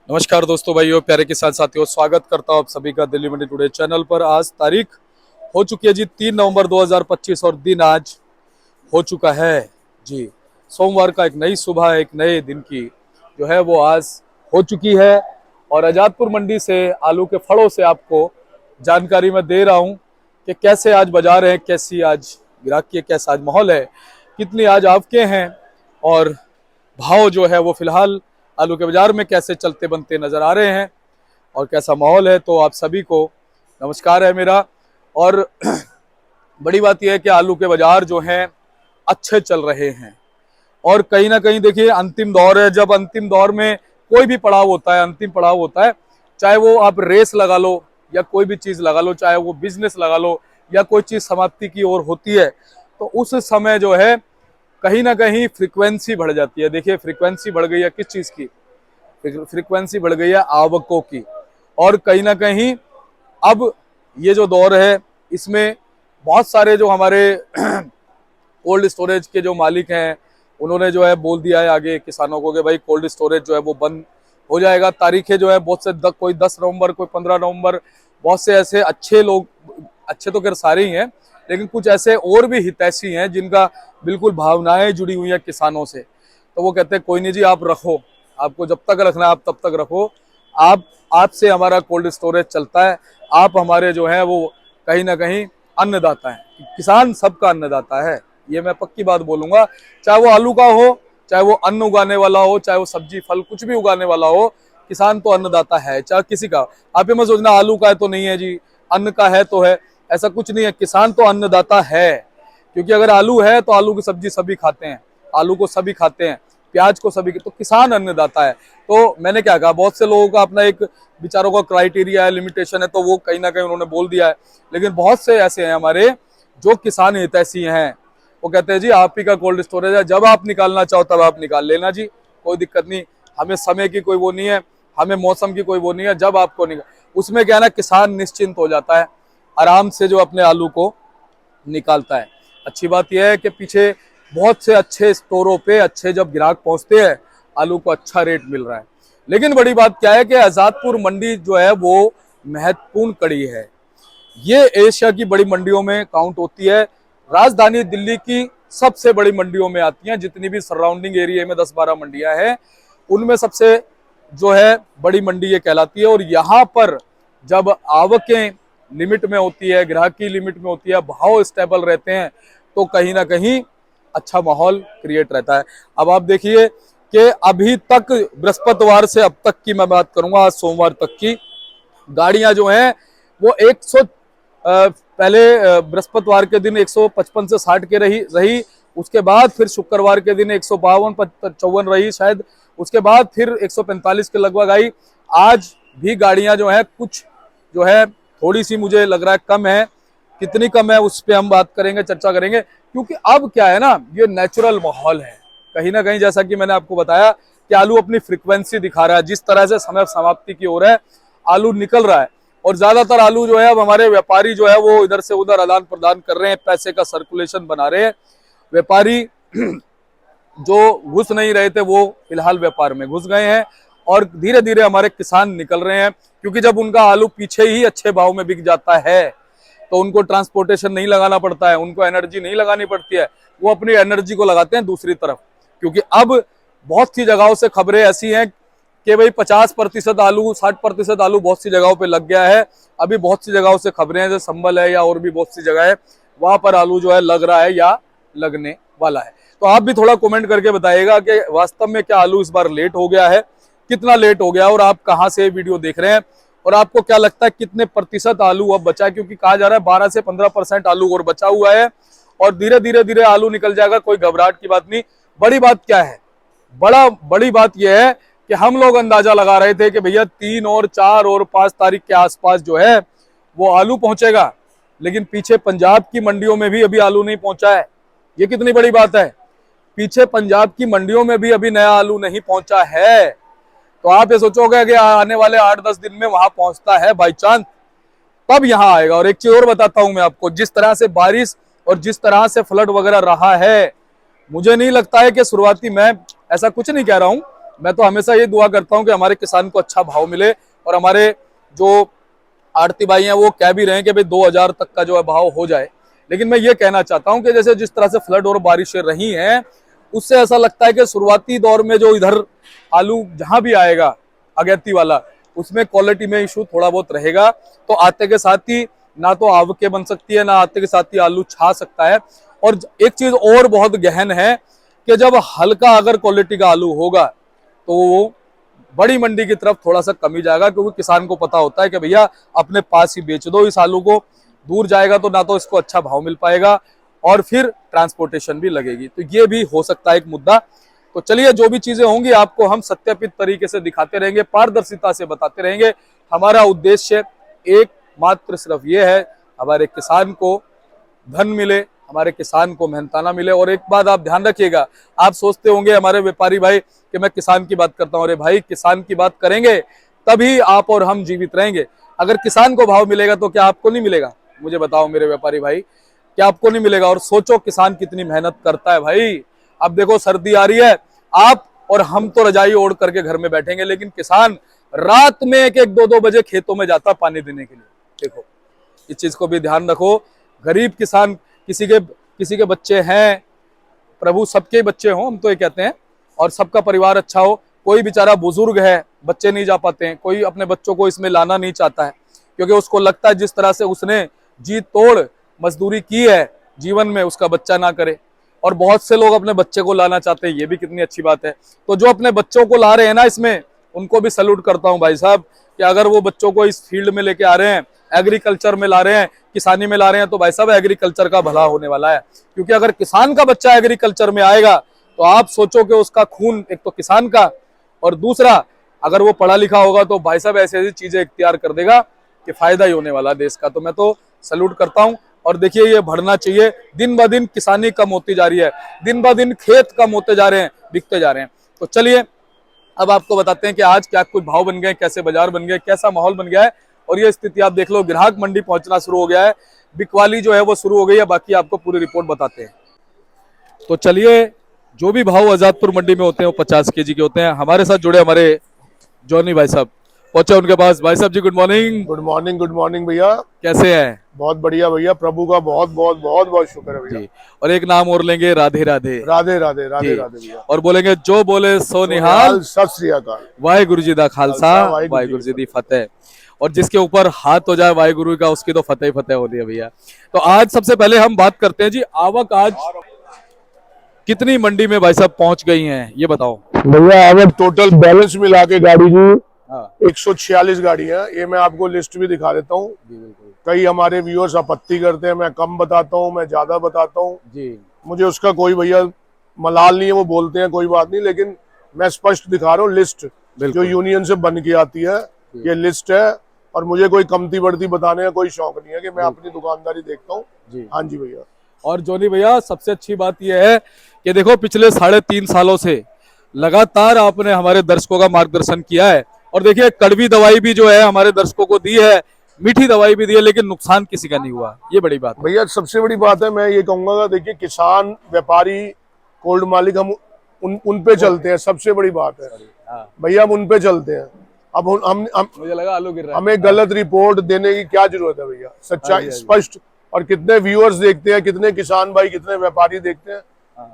नमस्कार दोस्तों, भाइयों, प्यारे किसान साथियों, स्वागत करता हूं आप सभी का दिल्ली मंडी टुडे चैनल पर। आज तारीख हो चुकी है जी 3 नवंबर 2025 और दिन आज हो चुका है जी सोमवार का। एक नई सुबह, एक नए दिन की जो है वो आज हो चुकी है। और आजादपुर मंडी से आलू के फड़ों से आपको जानकारी मैं दे रहा हूं कि कैसे आज बाजार है, कैसी आज ग्राहकी, कैसा आज माहौल है, कितनी आज आवकें हैं और भाव जो है वो फिलहाल आलू के बाजार में कैसे चलते बनते नजर आ रहे हैं और कैसा माहौल है। तो आप सभी को नमस्कार है मेरा। और बड़ी बात यह है कि आलू के बाजार जो हैं अच्छे चल रहे हैं और कहीं ना कहीं देखिए अंतिम दौर है। जब अंतिम दौर में कोई भी पड़ाव होता है, अंतिम पड़ाव होता है, चाहे वो आप रेस लगा लो या कोई भी चीज लगा लो, चाहे वो बिजनेस लगा लो या कोई चीज समाप्ति की ओर होती है, तो उस समय जो है कहीं ना कहीं फ्रीक्वेंसी बढ़ जाती है। देखिए फ्रीक्वेंसी बढ़ गई है किस चीज की? फ्रीक्वेंसी बढ़ गई है आवकों की। और कहीं ना कहीं अब ये जो दौर है इसमें बहुत सारे जो हमारे कोल्ड स्टोरेज के जो मालिक हैं उन्होंने जो है बोल दिया है आगे किसानों को कि भाई कोल्ड स्टोरेज जो है वो बंद हो जाएगा। तारीखें जो है बहुत से कोई 10 नवंबर, कोई 15 नवंबर, बहुत से ऐसे अच्छे लोग, अच्छे तो खैर सारे ही हैं, लेकिन कुछ ऐसे और भी हितैषी हैं जिनका बिल्कुल भावनाएं जुड़ी हुई हैं किसानों से। तो वो कहते हैं कोई नहीं जी, आप रखो, आपको जब तक रखना है आप तब तक रखो, आपसे हमारा कोल्ड स्टोरेज चलता है, आप हमारे जो है वो कहीं ना कहीं अन्नदाता है। किसान सबका अन्नदाता है, ये मैं पक्की बात बोलूंगा। चाहे वो आलू का हो, चाहे वो अन्न उगाने वाला हो, चाहे वो सब्जी फल कुछ भी उगाने वाला हो, किसान तो अन्नदाता है, चाहे किसी का। आप ये मत सोचना आलू का है तो नहीं है जी, अन्न का है तो है, ऐसा कुछ नहीं है। किसान तो अन्नदाता है, क्योंकि अगर आलू है तो आलू की सब्जी सभी खाते हैं, आलू को सभी खाते हैं, प्याज को सभी, तो किसान अन्नदाता है। तो मैंने क्या कहा, बहुत से लोगों का अपना एक विचारों का क्राइटेरिया है, लिमिटेशन है, तो वो कहीं ना कहीं उन्होंने बोल दिया है। लेकिन बहुत से ऐसे हैं हमारे जो किसान हितैषी हैं, वो कहते हैं जी आप ही का कोल्ड स्टोरेज है, जब आप निकालना चाहो तब आप निकाल लेना जी, कोई दिक्कत नहीं, हमें समय की कोई वो नहीं है, हमें मौसम की कोई वो नहीं है, जब आपको निकाल। उसमें क्या है ना, किसान निश्चिंत हो जाता है, आराम से जो अपने आलू को निकालता है। अच्छी बात यह है कि पीछे बहुत से अच्छे स्टोरों पे अच्छे जब ग्राहक पहुंचते हैं, आलू को अच्छा रेट मिल रहा है। लेकिन बड़ी बात क्या है कि आजादपुर मंडी जो है वो महत्वपूर्ण कड़ी है, ये एशिया की बड़ी मंडियों में काउंट होती है, राजधानी दिल्ली की सबसे बड़ी मंडियों में आती हैं। जितनी भी सराउंडिंग एरिया में 10-12 मंडियां हैं, उनमें सबसे जो है बड़ी मंडी ये कहलाती है। और यहाँ पर जब आवकें लिमिट में होती है, ग्राहकी लिमिट में होती है, भाव स्टेबल रहते हैं, तो कहीं ना कहीं अच्छा माहौल क्रिएट रहता है। अब आप देखिए कि अभी तक बृहस्पतिवार से अब तक की मैं बात करूंगा, आज सोमवार तक की गाड़ियां जो हैं वो 100 पहले बृहस्पतिवार के दिन 155 से 60 के रही, उसके बाद फिर शुक्रवार के दिन 152-54 रही शायद, उसके बाद फिर 145 के लगभग आई। आज भी गाड़ियां जो है कुछ जो है थोड़ी सी मुझे लग रहा है कम है, कितनी कम है उस पर हम बात करेंगे, चर्चा करेंगे। क्योंकि अब क्या है ना, ये नेचुरल माहौल है कहीं ना कहीं, जैसा कि मैंने आपको बताया कि आलू अपनी फ्रीक्वेंसी दिखा रहा है, जिस तरह से समय समाप्ति की ओर है आलू निकल रहा है। और ज्यादातर आलू जो है अब हमारे व्यापारी जो है वो इधर से उधर आदान प्रदान कर रहे हैं, पैसे का सर्कुलेशन बना रहे हैं। व्यापारी जो घुस नहीं रहे थे वो फिलहाल व्यापार में घुस गए हैं और धीरे धीरे हमारे किसान निकल रहे हैं, क्योंकि जब उनका आलू पीछे ही अच्छे भाव में बिक जाता है तो उनको ट्रांसपोर्टेशन नहीं लगाना पड़ता है, उनको एनर्जी नहीं लगानी पड़ती है, वो अपनी एनर्जी को लगाते हैं दूसरी तरफ। क्योंकि अब बहुत सी जगहों से खबरें ऐसी हैं कि भाई 50% आलू, 60% आलू बहुत सी जगहों पे लग गया है। अभी बहुत सी जगहों से खबरें हैं, जैसे संभल है या और भी बहुत सी जगह है, वहां पर आलू जो है लग रहा है या लगने वाला है। तो आप भी थोड़ा कमेंट करके बताइएगा कि वास्तव में क्या आलू इस बार लेट हो गया है, कितना लेट हो गया, और आप कहाँ से वीडियो देख रहे हैं, और आपको क्या लगता है कितने प्रतिशत आलू अब बचा है? क्योंकि कहा जा रहा है 12 से 15% आलू और बचा हुआ है और धीरे धीरे धीरे आलू निकल जाएगा, कोई घबराहट की बात नहीं। बड़ी बात क्या है, बड़ी बात यह है कि हम लोग अंदाजा लगा रहे थे कि भैया 3 और 4 और 5 तारीख के आसपास जो है वो आलू पहुंचेगा, लेकिन पीछे पंजाब की मंडियों में भी अभी आलू नहीं पहुंचा है। ये कितनी बड़ी बात है, पीछे पंजाब की मंडियों में भी अभी नया आलू नहीं पहुंचा है। तो आप ये सोचोगे कि आने वाले 8-10 दिन में वहां पहुंचता है बाई चांस, तब यहां आएगा। और एक चीज और बताता हूं मैं आपको, जिस तरह से बारिश और जिस तरह से फ्लड वगैरह रहा है, मुझे नहीं लगता है कि शुरुआती, मैं ऐसा कुछ नहीं कह रहा हूं, मैं तो हमेशा ये दुआ करता हूँ कि हमारे किसान को अच्छा भाव मिले, और हमारे जो आड़ती भाई हैं वो कह भी रहे हैं कि भाई 2000 तक का जो है भाव हो जाए। लेकिन मैं ये कहना चाहता हूँ कि जैसे जिस तरह से फ्लड और बारिशें रही हैं, उससे ऐसा लगता है कि शुरुआती दौर में जो इधर आलू जहां भी आएगा अगैती वाला, उसमें क्वालिटी में इशू थोड़ा बहुत रहेगा। तो आते के साथ ही ना तो आवकें बन सकती है, ना आते के साथ ही आलू छा सकता है। और एक चीज और बहुत गहन है कि जब हल्का अगर क्वालिटी का आलू होगा तो वो बड़ी मंडी की तरफ थोड़ा सा कम ही जाएगा, क्योंकि किसान को पता होता है कि भैया अपने पास ही बेच दो इस आलू को, दूर जाएगा तो ना तो इसको अच्छा भाव मिल पाएगा और फिर ट्रांसपोर्टेशन भी लगेगी। तो ये भी हो सकता है एक मुद्दा। तो चलिए, जो भी चीजें होंगी आपको हम सत्यापित तरीके से दिखाते रहेंगे, पारदर्शिता से बताते रहेंगे। हमारा उद्देश्य एक मात्र सिर्फ ये है, हमारे किसान को धन मिले, हमारे किसान को मेहनताना मिले। और एक बात आप ध्यान रखिएगा, आप सोचते होंगे हमारे व्यापारी भाई कि मैं किसान की बात करता हूँ। अरे भाई, किसान की बात करेंगे तभी आप और हम जीवित रहेंगे। अगर किसान को भाव मिलेगा तो क्या आपको नहीं मिलेगा? मुझे बताओ मेरे व्यापारी भाई, क्या आपको नहीं मिलेगा? और सोचो किसान कितनी मेहनत करता है भाई। अब देखो सर्दी आ रही है, आप और हम तो रजाई ओढ़ करके घर में बैठेंगे, लेकिन किसान रात में 1-1, 2-2 बजे खेतों में जाता पानी देने के लिए। देखो, इस चीज को भी ध्यान रखो। गरीब किसान, किसी के बच्चे हैं, प्रभु सबके बच्चे हों, हम तो ये कहते हैं, और सबका परिवार अच्छा हो। कोई बेचारा बुजुर्ग है, बच्चे नहीं जा पाते हैं, कोई अपने बच्चों को इसमें लाना नहीं चाहता है, क्योंकि उसको लगता है जिस तरह से उसने जी तोड़ मजदूरी की है जीवन में, उसका बच्चा ना करे। और बहुत से लोग अपने बच्चे को लाना चाहते हैं, ये भी कितनी अच्छी बात है। तो जो अपने बच्चों को ला रहे हैं ना इसमें, उनको भी सैल्यूट करता हूं भाई साहब, कि अगर वो बच्चों को इस फील्ड में लेके आ रहे हैं, एग्रीकल्चर में ला रहे हैं, किसानी में ला रहे हैं, तो भाई साहब एग्रीकल्चर का भला होने वाला है। क्योंकि अगर किसान का बच्चा एग्रीकल्चर में आएगा तो आप सोचो कि उसका खून एक तो किसान का, और दूसरा अगर वो पढ़ा लिखा होगा तो भाई साहब ऐसी ऐसी चीजें इख्तियार कर देगा कि फायदा ही होने वाला देश का। तो मैं तो सैल्यूट करता हूं। और देखिए, ये बढ़ना चाहिए। दिन ब दिन किसानी कम होती जा रही है, दिन ब दिन खेत कम होते जा रहे हैं, बिकते जा रहे हैं। तो चलिए, अब आपको बताते हैं कि आज क्या कुछ भाव बन गए, कैसे बाजार बन गए, कैसा माहौल बन गया है। और ये स्थिति आप देख लो, ग्राहक मंडी पहुंचना शुरू हो गया है, बिकवाली जो है वो शुरू हो गई है। बाकी आपको पूरी रिपोर्ट बताते हैं। तो चलिए, जो भी भाव आजादपुर मंडी में होते हैं वो 50 केजी के होते हैं। हमारे साथ जुड़े हमारे जॉनी भाई साहब, पहुंचे उनके पास। भाई साहब जी, good morning. Good morning, good morning भैया। कैसे हैं? बहुत बढ़िया भैया, प्रभु का बहुत बहुत बहुत बहुत शुक्र है भैया। और एक नाम और लेंगे, राधे राधे। राधे राधे राधे राधे भैया। और बोलेंगे, जो बोले सो निहाल, सत श्री अकाल। वाहिगुरु जी दा खालसा, वाहिगुरु जी दी फतेह। और जिसके ऊपर हाथ हो जाए वाहिगुरु का, उसकी तो फतेह ही फतेह होती है भैया। तो आज सबसे पहले हम बात करते हैं जी, आवक आज कितनी मंडी में भाई साहब पहुंच गई हैं, ये बताओ भैया। आवक टोटल बैलेंस मिला के गाड़ी की हाँ। 146 गाड़ी है। ये मैं आपको लिस्ट भी दिखा देता हूँ। कई हमारे व्यूअर्स आपत्ति करते हैं, मैं कम बताता हूँ, मैं ज्यादा बताता हूँ जी। मुझे उसका कोई भैया मलाल नहीं है, वो बोलते हैं कोई बात नहीं, लेकिन मैं स्पष्ट दिखा रहा हूँ लिस्ट जो यूनियन से बन के आती है। ये लिस्ट है, और मुझे कोई कमती बढ़ती बताने का कोई शौक नहीं है, कि मैं अपनी दुकानदारी देखता हूँ। हाँ जी भैया। और जोनी भैया, सबसे अच्छी बात यह है कि देखो, पिछले 3.5 सालों से लगातार आपने हमारे दर्शकों का मार्गदर्शन किया है। और देखिए, कड़वी दवाई भी जो है हमारे दर्शकों को दी है, मीठी दवाई भी दी है, लेकिन नुकसान किसी का नहीं हुआ। ये बड़ी बात भैया, सबसे बड़ी बात है, मैं ये कहूंगा, देखिए किसान, व्यापारी, कोल्ड मालिक, हम उन पे चलते हैं। सबसे बड़ी बात है भैया, हम उन पे चलते हैं। अब हम मुझे लगा आलू गिर रहा है। हमें गलत रिपोर्ट देने की क्या जरूरत है भैया? सच्चाई स्पष्ट, और कितने व्यूअर्स देखते हैं, कितने किसान भाई, कितने व्यापारी देखते हैं,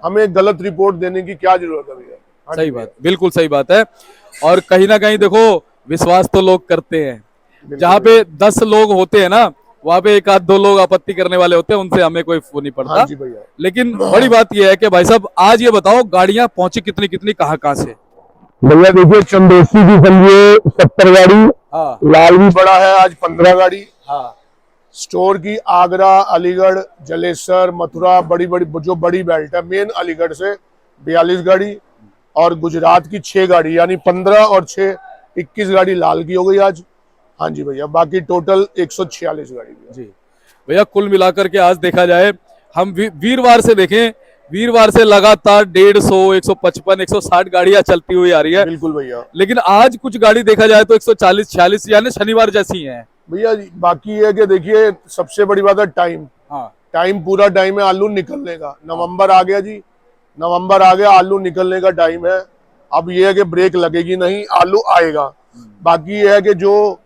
हमें गलत रिपोर्ट देने की क्या जरूरत है भैया? सही बात, बिल्कुल सही बात है। और कहीं ना कहीं देखो, विश्वास तो लोग करते हैं। जहाँ पे 10 लोग होते हैं ना, वहाँ पे 1-2 लोग आपत्ति करने वाले होते हैं, उनसे हमें कोई वो नहीं पड़ता। लेकिन बड़ी बात यह है कि भाई साहब, आज ये बताओ, गाड़ियां पहुंची कितनी कितनी, कहाँ से? भैया देखिए, चंदेसी की समझिए 70 गाड़ी, हाँ। लाल भी बड़ा है आज 15 गाड़ी, हाँ। स्टोर की आगरा, अलीगढ़, जलेसर, मथुरा, बड़ी बड़ी जो बड़ी बेल्ट है, मेन अलीगढ़ से 42 गाड़ी, और गुजरात की 6 गाड़ी, यानी 15 और 6 21 गाड़ी लाल की हो गई आज। हाँ जी भैया, बाकी टोटल 146 गाड़ी जी भैया। कुल मिलाकर के आज देखा जाए, हम वीरवार से देखें, वीरवार से लगातार 150, 155, 160 गाड़ियां चलती हुई आ रही है। बिल्कुल भैया। लेकिन आज कुछ गाड़ी देखा जाए तो 140, 46, यानी शनिवार जैसी है भैया। बाकी है कि देखिए, सबसे बड़ी बात है टाइम। हाँ, टाइम पूरा टाइम है आलू निकलने का। नवंबर आ गया जी, नवंबर आ गया, आलू निकलने का टाइम है। अब ये है कि ब्रेक लगेगी नहीं, आलू आएगा। बाकी ये है कि जो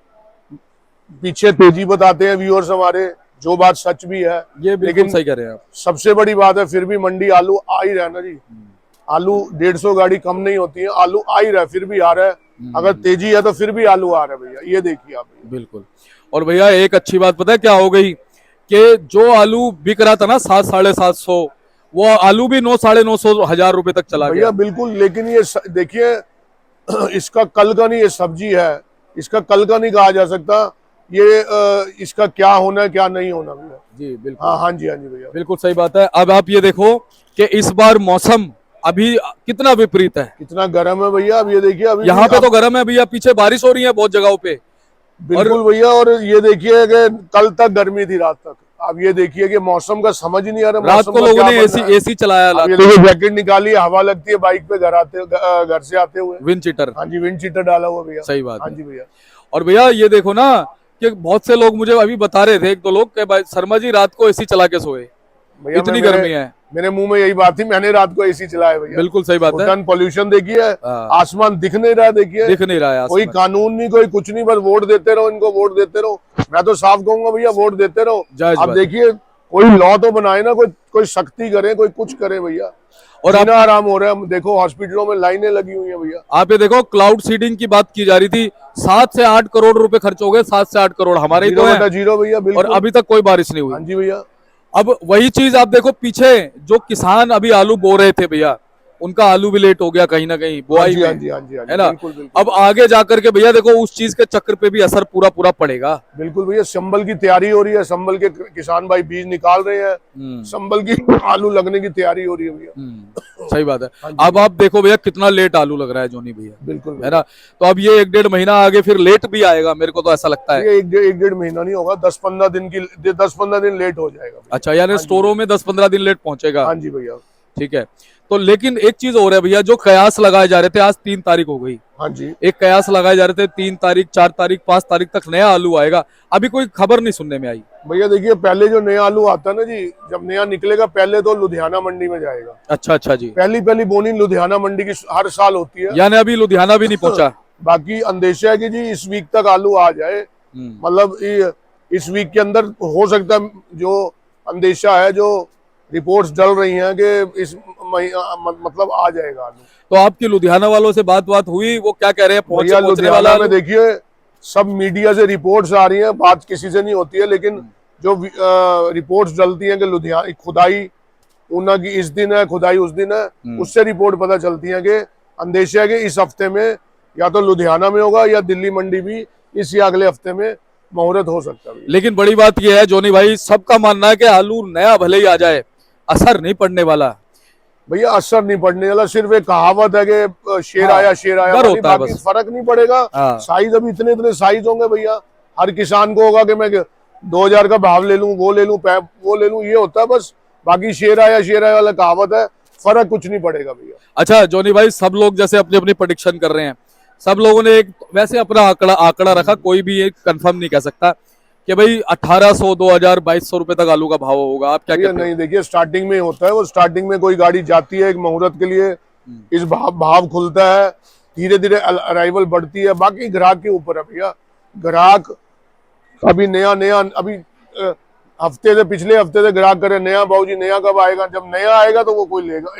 पीछे तेजी बताते हैं व्यूअर्स हमारे, जो बात सच भी है, ये बिल्कुल लेकिन सही कह रहे हैं आप। सबसे बड़ी बात है फिर भी मंडी आलू आ ही रहा है ना जी। आलू 150 गाड़ी कम नहीं होती है, आलू आ ही रहा है, फिर भी आ रहा है। अगर तेजी है तो फिर भी आलू आ रहा है भैया, ये देखिए आप। बिल्कुल। और भैया एक अच्छी बात पता है क्या हो गई, कि जो आलू बिक रहा था ना 700 साढ़े 700, वो आलू भी 900 साढ़े 900 हजार रुपए तक चला भैया गया। बिल्कुल। लेकिन ये देखिए इसका कल का नहीं, ये सब्जी है, इसका कल का नहीं कहा जा सकता। ये इसका क्या होना है क्या नहीं होना भैया। जी बिल्कुल। हाँ जी, हाँ जी भैया, बिल्कुल सही बात है। अब आप ये देखो कि इस बार मौसम अभी कितना विपरीत है। कितना गर्म है भैया। अब ये देखिए, अभी यहाँ पे तो गर्म है भैया, पीछे बारिश हो रही है बहुत जगहों पे। बिल्कुल भैया। और ये देखिए कि कल तक गर्मी थी, रात तक। अब ये देखिए कि मौसम का समझ ही नहीं आ रहा। रात को लोगों ने एसी चलाया। अब ये देखिए जैकेट निकाली, हवा लगती है बाइक पे, घर से आते हुए। Wind cheater. हाँ जी, विंड चीटर डाला हुआ भैया। सही बात हाँ है। जी भैया। और भैया ये देखो ना कि बहुत से लोग मुझे अभी बता रहे थे, एक दो लोग, कि भाई शर्मा जी रात को एसी चला के सोए, भैया इतनी गर्मी है। मेरे मुंह में यही बात थी, मैंने रात को एसी चलाया भैया। बिल्कुल सही बात है। पॉल्यूशन देखिए, हाँ। आसमान दिख नहीं रहा, देखिए दिख नहीं रहा है कोई आसमान। कानून नहीं, कोई कुछ नहीं, बस वोट देते रहो, इनको वोट देते रहो। मैं तो साफ कहूंगा भैया, वोट देते रहो। जायज अब बात है। देखिए कोई लॉ तो बनाए ना, कोई सख्ती करे, कोई कुछ करे भैया। और जीना आराम हो रहा है। देखो हॉस्पिटलों में लाइनें लगी हुई है भैया। आप ये देखो, क्लाउड सीडिंग की बात की जा रही थी, 7 से 8 करोड़ रुपए खर्च हो गए। 7 से 8 करोड़ हमारे ही तो है। जीरो भैया, और बिल्कुल। अभी तक कोई बारिश नहीं हुई। हाँ जी भैया। अब वही चीज आप देखो, पीछे जो किसान अभी आलू बो रहे थे भैया, उनका आलू भी लेट हो गया कहीं ना कहीं बुआई में, हाँ जी, हाँ जी, हाँ जी, है ना। बिल्कुल, बिल्कुल। अब आगे जाकर के भैया देखो उस चीज के चक्र पे भी असर पूरा पूरा पड़ेगा। बिल्कुल भैया। संबल की तैयारी हो रही है, संबल के किसान भाई बीज निकाल रहे हैं, संबल की आलू लगने की तैयारी हो रही है भैया। सही बात है। हाँ जी। अब आप देखो भैया कितना लेट आलू लग रहा है जोनी भैया, बिल्कुल है ना। तो अब ये 1-1.5 महीना आगे फिर लेट भी आएगा, मेरे को तो ऐसा लगता है। ये एक 1-1.5 महीना नहीं होगा, 10-15 दिन लेट हो जाएगा। अच्छा, यानी स्टोरों में 10-15 दिन लेट पहुंचेगा। हाँ जी भैया। ठीक है। तो लेकिन एक चीज और है भैया, जो कयास लगाए जा रहे थे, आज 3 तारीख हो गई, हाँ जी। एक कयास लगाए जा रहे थे 3 तारीख 4 तारीख 5 तारीख तक नया आलू आएगा, अभी कोई खबर नहीं सुनने में आई। भैया देखिए, पहले जो नया आलू आता है ना जी, जब नया निकलेगा पहले तो लुधियाना मंडी में जाएगा। अच्छा जी। पहली बोनी लुधियाना मंडी की हर साल होती है। यानी अभी लुधियाना भी नहीं पहुंचा। बाकी अंदेशा है कि जी इस वीक तक आलू आ जाए। मतलब इस वीक के अंदर हो सकता है, जो अंदेशा है, जो रिपोर्ट्स डल रही हैं कि इस मतलब आ जाएगा आलू। तो आपकी लुधियाना वालों से बात हुई, वो क्या कह रहे हैं, पहुंचने वाला लुधियाना में देखिए सब मीडिया से रिपोर्ट्स आ रही हैं, बात किसी से नहीं होती है, लेकिन जो रिपोर्ट्स डलती हैं कि लुधियाना खुदाई ऊना की इस दिन है, खुदाई उस दिन है, उससे रिपोर्ट पता चलती है कि अंदेशा है कि इस हफ्ते में या तो लुधियाना में होगा या दिल्ली मंडी भी इस या अगले हफ्ते में मुहूर्त हो सकता है। लेकिन बड़ी बात यह है जोनी भाई, सबका मानना है कि आलू नया भले ही आ जाए, असर नहीं पड़ने वाला भैया। असर नहीं पड़ने वाला, सिर्फ एक कहावत है कि शेर आया होता है, बस फर्क नहीं पड़ेगा। साइज अभी इतने साइज होंगे भैया, हर किसान को होगा कि मैं 2000 का भाव ले लूं, वो ले लूं, ये होता है बस। बाकी शेर आया वाला कहावत है, फर्क कुछ नहीं पड़ेगा भैया। अच्छा जोनी भाई, सब लोग जैसे अपनी अपनी प्रेडिक्शन कर रहे हैं, सब लोगों ने एक वैसे अपना आंकड़ा रखा, कोई भी एक कंफर्म नहीं कह सकता कि भाई 1800, 2000, 2200 रुपए तक आलू का भाव होगा। आप क्या कहते हैं? नहीं, देखिए स्टार्टिंग में होता है वो, स्टार्टिंग में कोई गाड़ी जाती है एक मुहूर्त के लिए, इस भाव खुलता है, धीरे धीरे अराइवल बढ़ती है। बाकी ग्राहक के ऊपर है भैया। ग्राहक अभी नया अभी पिछले हफ्ते से ग्राहक करे नया, बाबूजी नया कब आएगा। जब नया आएगा तो वो कोई लेगा।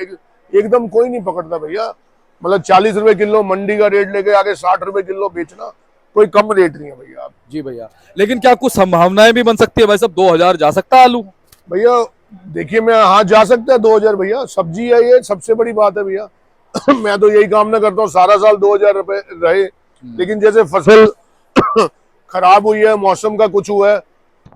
एकदम कोई नहीं पकड़ता भैया। मतलब 40 रुपए किलो मंडी का रेट लेके आगे 60 रुपए किलो बेचना, कोई कम रेट नहीं है भैया। जी भैया, लेकिन क्या कुछ संभावनाएं भी बन सकती है भाई साहब, 2000 जा सकता है आलू? भैया देखिए, मैं हाँ जा सकता है 2000 भैया। सब्जी है ये, सबसे बड़ी बात है भैया। मैं तो यही कामना करता हूँ सारा साल 2000 रुपए रहे, लेकिन जैसे फसल खराब हुई है, मौसम का कुछ हुआ है,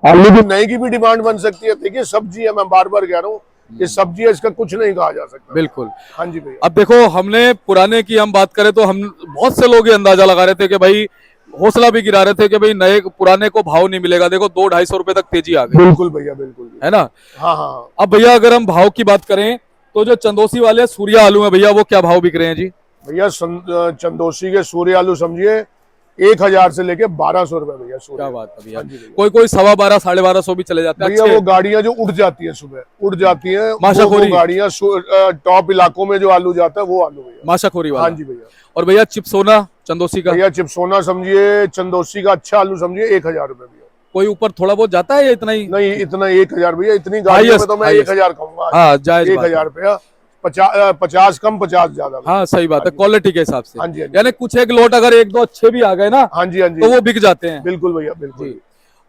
आलू की नए की भी डिमांड बन सकती है। देखिए सब्जी है, मैं बार बार कह रहा हूँ, ये सब्जी है, इसका कुछ नहीं कहा जा सकता। बिल्कुल। हाँ जी भैया। अब देखो, हमने पुराने की हम बात करें तो हम बहुत से लोग ये अंदाजा लगा रहे थे कि भाई, हौसला भी गिरा रहे थे कि भाई नए पुराने को भाव नहीं मिलेगा। देखो 200-250 रुपए तक तेजी आ गई। बिल्कुल भैया, बिल्कुल, है ना। हाँ। अब भैया अगर हम भाव की बात करें तो जो चंदोसी वाले सूर्या आलू है भैया, वो क्या भाव बिक रहे हैं जी? भैया चंदोसी के सूर्य आलू समझिए 1000 से लेके 1200 रुपए भैया सूर्या। क्या बात है भैया। हाँ जी भैया। कोई कोई 12.5 1250 भी चले जाते हैं भैया अच्छे। वो गाड़ियां जो उड़ जाती है सुबह, उड़ जाती है, माशाखोरी। वो गाड़ियां टॉप इलाकों में जो आलू जाता है वो आलू भैया। माशाखोरी वाला। हाँ जी भैया। और भैया चिप्सोना चंदोसी का भैया चिप्सोना समझिए, चंदोसी का अच्छा आलू समझिए 1000 रुपए भैया। कोई ऊपर थोड़ा बहुत जाता है या इतना ही? नहीं इतना 1000 भैया, इतनी गाड़ियों में तो मैं highest। 1000 कहूंगा। हाँ जायज बात है। 1000 रुपया, 50 कम 50 ज्यादा। हाँ सही बात है, क्वालिटी के हिसाब से। हाँ जी, हाँ जी। यानी कुछ एक लोट अगर एक दो अच्छे भी आ गए ना हाँ जी हाँ जी, तो वो बिक जाते हैं। बिल्कुल भैया बिल्कुल।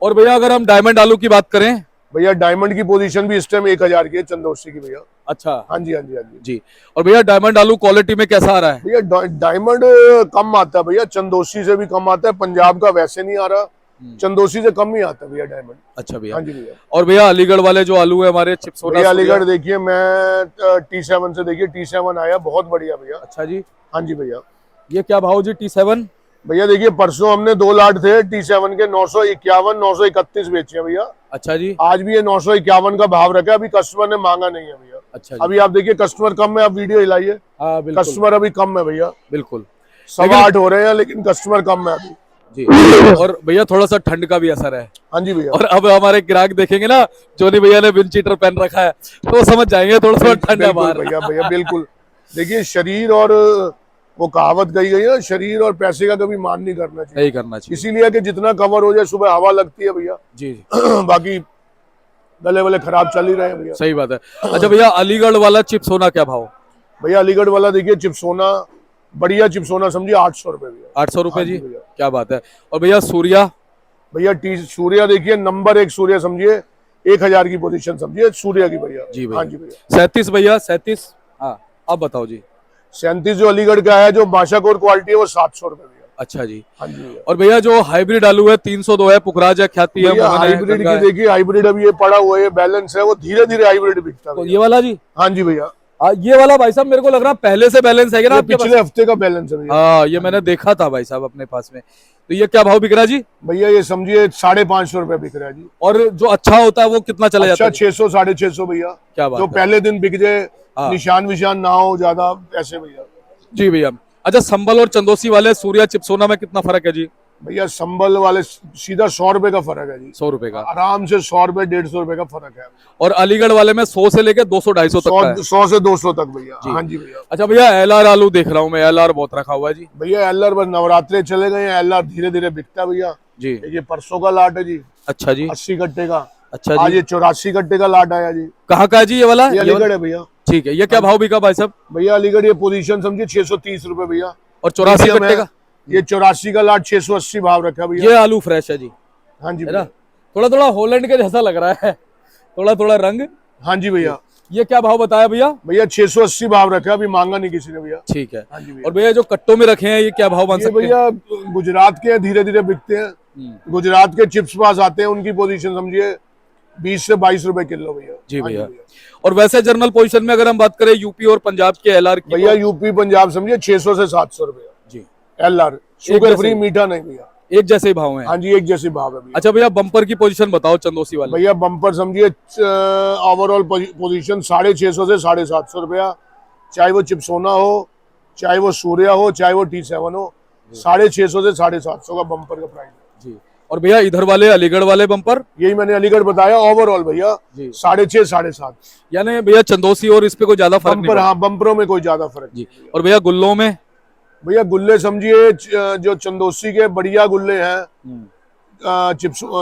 और भैया अगर हम डायमंड आलू की बात करें? भैया डायमंड की पोजीशन भी इस टाइम 1000 की है चंदोसी की भैया। अच्छा हाँ जी हाँ जी हाँ जी। जी। और भैया डायमंड आलू क्वालिटी में कैसा आ रहा है? भैया डायमंड कम आता है भैया, चंदोसी से भी कम आता है, पंजाब का वैसे नहीं आ रहा, चंदोसी से कम ही आता है भैया डायमंड। अच्छा भैया। हाँ जी भैया। और भैया अलीगढ़ वाले जो आलू है हमारे चिप्सोना भैया अलीगढ़ देखिए, मैं T7 से देखिए, T7 आया बहुत बढ़िया भैया। अच्छा जी। हाँ जी भैया। ये क्या भाव जी T7? भैया देखिए परसों हमने 2 लाट थे T7 के 951 931 बेचे हैं भैया। अच्छा जी। आज भी ये 951 का भाव रखा है, अभी कस्टमर ने मांगा नहीं है भैया। अच्छा जी। अभी आप देखिए कस्टमर कम है, आप वीडियो हिलाइए, हाँ बिल्कुल कस्टमर अभी कम है भैया, बिल्कुल। 8:15 हो रहे हैं लेकिन कस्टमर कम है अभी जी। और भैया थोड़ा सा ठंड का भी असर है। हाँ जी भैया। और अब हमारे ग्राहक देखेंगे ना, जोनी भैया ने विंड चीटर पहन रखा है तो वो समझ जाएंगे थोड़ा सा ठंड है बिल्कुल बाहर। भैया भैया बिल्कुल। देखिए शरीर और वो कहावत गई गई है ना, शरीर और पैसे का कभी मान नहीं करना चाहिए। नहीं करना चाहिए। इसीलिए कि जितना कवर हो जाए, सुबह हवा लगती है भैया, जी जी बाकी गले वाले खराब चल ही रहे हैं भैया। सही बात है। अच्छा भैया अलीगढ़ वाला चिप्सोना क्या भाव? भैया अलीगढ़ वाला देखिए चिप्सोना, बढ़िया चिप्सोना समझिए 800 रुपए भैया। 800 रुपए हाँ जी। भैया। क्या बात है। और भैया सूर्या? भैया सूर्या देखिए नंबर 1 सूर्या समझिए, 1000 की पोजीशन समझिए सूर्या की भैया। जी भैया। हाँ जी भैया। 37 भैया 37। हाँ आप बताओ जी। 37 जो अलीगढ़ का है, जो बाशाकोर क्वालिटी है, वो 700 रुपए भैया। अच्छा जी। हाँ जी भैया। और भैया जो हाइब्रिड आलू है 302 है, पुखराज है, ख्याति है, भैया मोहन है, हाइब्रिड गंगा की है। देखिए, हाइब्रिड अभी ये पड़ा हुआ है, बैलेंस है, वो धीरे धीरे हाइब्रिड बिकता तो है ये वाला जी? हाँ जी भैया। ये वाला भाई साहब मेरे को लग रहा है पहले से बैलेंस है क्या ना ये आपके पास? पिछले हफ्ते का बैलेंस है भैया। हाँ ये मैंने देखा था भाई साहब अपने पास में। तो ये क्या भाव बिक रहा है जी? भैया ये समझिए 550 रुपए बिक रहा है जी। और जो अच्छा होता है वो कितना चला जाता अच्छा है? 600 650 भैया। क्या बात जो है। पहले दिन बिक जाए, हाँ। निशान विशान ना हो ज्यादा, ऐसे भैया। जी भैया। अच्छा संभल और चंदोसी वाले सूर्या चिप्सोना में कितना फर्क है जी? भैया संबल वाले सीधा 100 रुपए का फर्क है जी। 100 रुपए का आराम से 100 रुपए 150 रुपए का फर्क है। और अलीगढ़ वाले में 100 से लेके 200 250 तक का है। 100 से 200 तक भैया। हाँ जी भैया। अच्छा भैया एलआर आलू देख रहा हूँ मैं, एलआर बहुत रखा हुआ है जी। भैया एलआर बस नवरात्रे चले गए हैं, एलआर धीरे धीरे बिकता है भैया। जी। ये परसों का लाट है जी, अच्छा जी। 80 कट्टे का। अच्छा आज जी। ये 84 कट्टे का लाट आया जी। कहाँ का है जी ये वाला? ये अलीगढ़ है भैया। ठीक है। ये क्या भाव बिका भाई साहब? भैया अलीगढ़ ये पोजीशन समझिए 630 रुपए भैया। और 84 कट्टे का? ये 84 का लाट 680 भाव रखा भैया। ये आलू फ्रेश है जी, हाँ जी है ना? भैया। थोड़ा थोड़ा हॉलैंड के जैसा लग रहा है, थोड़ा थोड़ा रंग। हाँ जी भैया। ये क्या भाव बताया भैया? भैया 680 भाव रखा, अभी मांगा नहीं किसी ने भैया। ठीक है। हाँ जी भैया। और भैया जो कट्टों में रखे हैं ये क्या भाव बन ये सकते हैं? भैया गुजरात के धीरे धीरे बिकते हैं, गुजरात के चिप्स पास आते हैं, उनकी पोजीशन समझिए 20 से 22 रुपए किलो भैया। जी हाँ भैया। और वैसे जनरल पोजीशन में अगर हम बात करें यूपी और पंजाब के एलआर की, भैया यूपी पंजाब समझिए 600 से 700 रुपए जी एलआर, शुगर फ्री मीठा नहीं भैया। एक जैसे ही भाव हैं। हाँ जी एक जैसी भाव है भैया। अच्छा भैया बम्पर की पोजीशन बताओ चंदोसी वाले। भैया बम्पर समझिए ओवरऑल पोजीशन 650 से 750 रुपया, चाहे वो चिप्सोना हो, चाहे वो सूर्या हो, चाहे वो T7 हो, 650 से 750 का बम्पर का प्राइस है जी। और भैया इधर वाले अलीगढ़ वाले बम्पर? यही मैंने अलीगढ़ बताया ओवरऑल भैया जी। 6.5 7.5 यानी भैया चंदोसी और इस पे कोई ज्यादा फर्क नहीं बम्पर। पड़ा? हाँ बम्परों में कोई ज्यादा फर्क जी। और भैया गुल्लों में? भैया गुल्ले समझिए जो चंदोसी के बढ़िया गुल्ले हैं,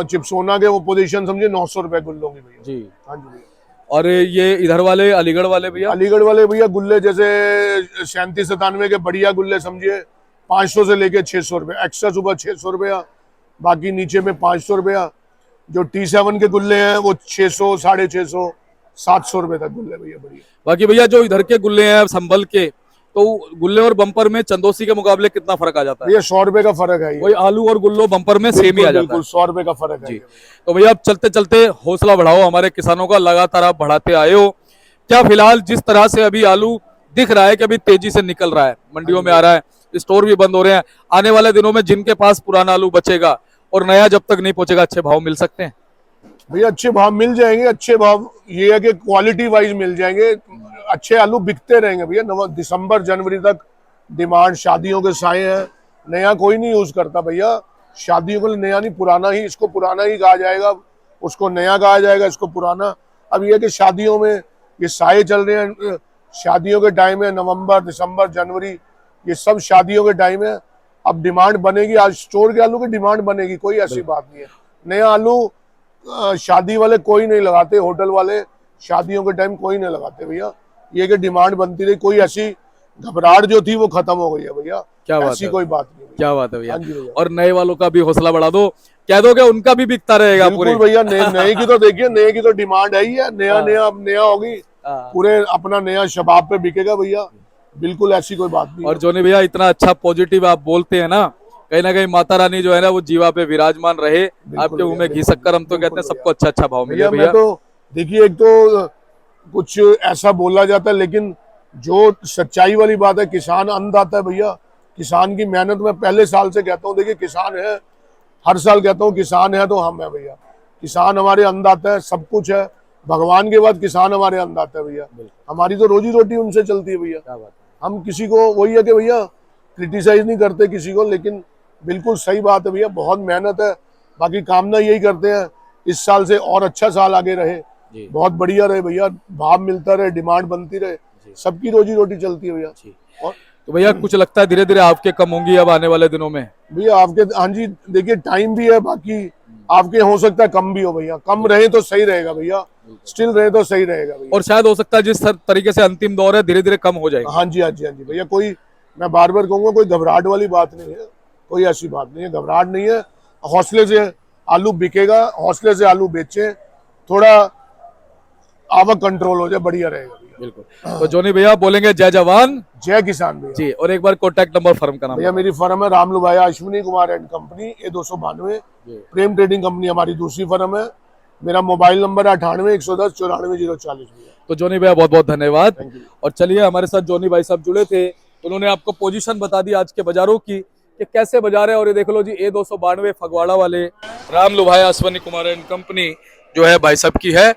चिप्सोना के वो पोजीशन समझिए 900 रुपए गुल्लों की भैया। जी। हाँ जी भैया। और ये इधर वाले अलीगढ़ वाले भैया? अलीगढ़ वाले भैया गुल्ले जैसे 37 97 के बढ़िया गुल्ले समझिए 500 से लेके 600 रुपए, एक्स्ट्रा सुपर 600 रुपया, बाकी नीचे में 500 रुपया। जो T7 के गुल्ले हैं वो 600 650 700 रुपए तक गुल्ले भैया बढ़िया। बाकी भैया जो इधर के गुल्ले हैं संभल के, तो गुल्ले और बम्पर में चंदोसी के मुकाबले कितना फर्क आ जाता है? भैया 100 रुपए का फर्क है ये। वही आलू और गुल्लो बम्पर में सेम ही आ जाता है। बिल्कुल 100 रुपए का फर्क है। तो भैया अब चलते चलते हौसला बढ़ाओ हमारे किसानों का, लगातार आप बढ़ाते आए हो। क्या फिलहाल जिस तरह से अभी आलू दिख रहा है कि अभी तेजी से निकल रहा है, मंडियों में आ रहा है, स्टोर भी बंद हो रहे हैं, आने वाले दिनों में जिनके पास पुराना आलू बचेगा और नया जब तक नहीं पहुंचेगा, अच्छे भाव मिल सकते हैं? भैया अच्छे भाव मिल जाएंगे। अच्छे भाव ये है कि क्वालिटी वाइज मिल जाएंगे, अच्छे आलू बिकते रहेंगे भैया। दिसंबर जनवरी तक डिमांड, शादियों के साए हैं, नया कोई नहीं यूज करता भैया। शादियों के लिए नया नहीं, पुराना ही, इसको पुराना ही कहा जाएगा, उसको नया कहा जाएगा, इसको पुराना। अब ये कि शादियों में ये साए चल रहे हैं, शादियों के टाइम है, नवंबर, दिसंबर, जनवरी, ये सब शादियों के टाइम है। अब डिमांड बनेगी, आज स्टोर के आलू की डिमांड बनेगी, कोई ऐसी बात नहीं है। नया आलू शादी वाले कोई नहीं लगाते, होटल वाले शादियों के टाइम कोई नहीं लगाते भैया। ये कि डिमांड बनती रही, कोई ऐसी घबराहट जो थी वो खत्म हो गई है भैया। क्या बात ऐसी है, कोई बात नहीं। क्या बात है भैया। हाँ जी भैया। और नए वालों का भी हौसला बढ़ा दो, कह दो कि उनका भी बिकता रहेगा पूरे। बिल्कुल भैया, नए की तो देखिए, नए की तो डिमांड है ही है। नया नया अब नया होगी, पूरे अपना नया शबाब पे बिकेगा भैया। बिल्कुल ऐसी कोई बात नहीं। और जोनी भैया इतना अच्छा पॉजिटिव आप बोलते हैं ना कहीं माता रानी जो है ना वो जीवा पे विराजमान रहे, आपके मुंह में घी शक्कर। हम तो कहते हैं सबको अच्छा अच्छा भाव मिले भैया। मैं तो देखिए, एक तो कुछ ऐसा बोला जाता है, लेकिन जो सच्चाई वाली बात है, किसान अन्नदाता है भैया। किसान की मेहनत मैं पहले साल से कहता हूँ, देखिए किसान है, हर साल कहता हूँ किसान है तो हम है भैया। किसान हमारे अन्नदाता है, सब कुछ है। भगवान के बाद किसान हमारे अन्नदाता है भैया। हमारी तो रोजी रोटी उनसे चलती है भैया। हम किसी को, वही है कि भैया क्रिटिसाइज नहीं करते किसी को, लेकिन बिल्कुल सही बात है भैया, बहुत मेहनत है। बाकी कामना यही करते हैं इस साल से और अच्छा साल आगे रहे, बहुत बढ़िया रहे भैया, भाव मिलता रहे, डिमांड बनती रहे, सबकी रोजी रोटी चलती है भैया। और तो भैया कुछ लगता है धीरे धीरे आपके कम होंगी अब आने वाले दिनों में भैया आपके? हाँ जी, देखिए टाइम भी है, बाकी आपके हो सकता है कम भी हो भैया। कम रहे तो सही रहेगा भैया, स्टिल रहे तो सही रहेगा भैया। और शायद हो सकता है जिस तरीके से अंतिम दौर है धीरे धीरे कम हो जाएगा। हाँ जी, हाँ जी, हाँ जी भैया। कोई, मैं बार बार कहूंगा, कोई घबराहट वाली बात नहीं है, कोई ऐसी बात नहीं है, घबराहट नहीं है। हौसले से आलू बिकेगा, हौसले से आलू बेचे, थोड़ा आवक कंट्रोल हो जाए, बढ़िया रहेगा भैया। बिल्कुल। तो जोनी भैया बोलेंगे जय जवान जय किसान भैया जी। और एक बार कॉन्टैक्ट नंबर फर्म का नाम भैया। मेरी फर्म है रामलू भाई Ashwini Kumar and company, A292, Prem trading company हमारी दूसरी फर्म है। मेरा मोबाइल नंबर है 98 110 94 040 भैया। तो जोनी भैया बहुत बहुत धन्यवाद। और चलिए, हमारे साथ जोनी भाई साहब जुड़े थे, उन्होंने आपको पोजीशन बता दी आज के बाजारों की कि कैसे बाजार है। और ये देख लो जी, A292 फगवाड़ा वाले रामलू भाई अश्विनी कुमार एंड कंपनी जो है भाई साहब की है।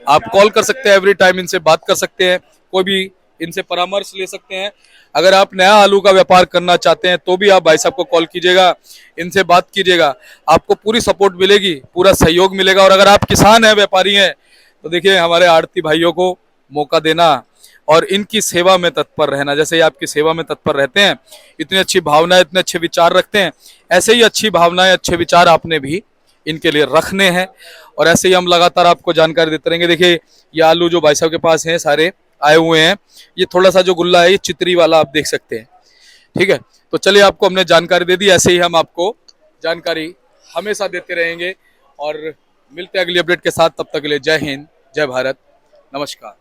आप कॉल कर सकते हैं, एवरी टाइम इनसे बात कर सकते हैं, कोई भी इनसे परामर्श ले सकते हैं। अगर आप नया आलू का व्यापार करना चाहते हैं तो भी आप भाई साहब को कॉल कीजिएगा, इनसे बात कीजिएगा, आपको पूरी सपोर्ट मिलेगी, पूरा सहयोग मिलेगा। और अगर आप किसान हैं, व्यापारी हैं, तो देखिए हमारे आड़ती भाइयों को मौका देना और इनकी सेवा में तत्पर रहना। जैसे ये आपकी सेवा में तत्पर रहते हैं, इतनी अच्छी भावनाएं, इतने अच्छे विचार रखते हैं, ऐसे ही अच्छी भावनाएं, अच्छे विचार आपने भी इनके लिए रखने हैं। और ऐसे ही हम लगातार आपको जानकारी देते रहेंगे। देखिए ये आलू जो भाई साहब के पास हैं सारे आए हुए हैं, ये थोड़ा सा जो गुल्ला है ये चित्री वाला आप देख सकते हैं, ठीक है। तो चलिए, आपको हमने जानकारी दे दी, ऐसे ही हम आपको जानकारी हमेशा देते रहेंगे और मिलते हैं अगली अपडेट के साथ। तब तक के लिए जय हिंद, जय भारत, नमस्कार।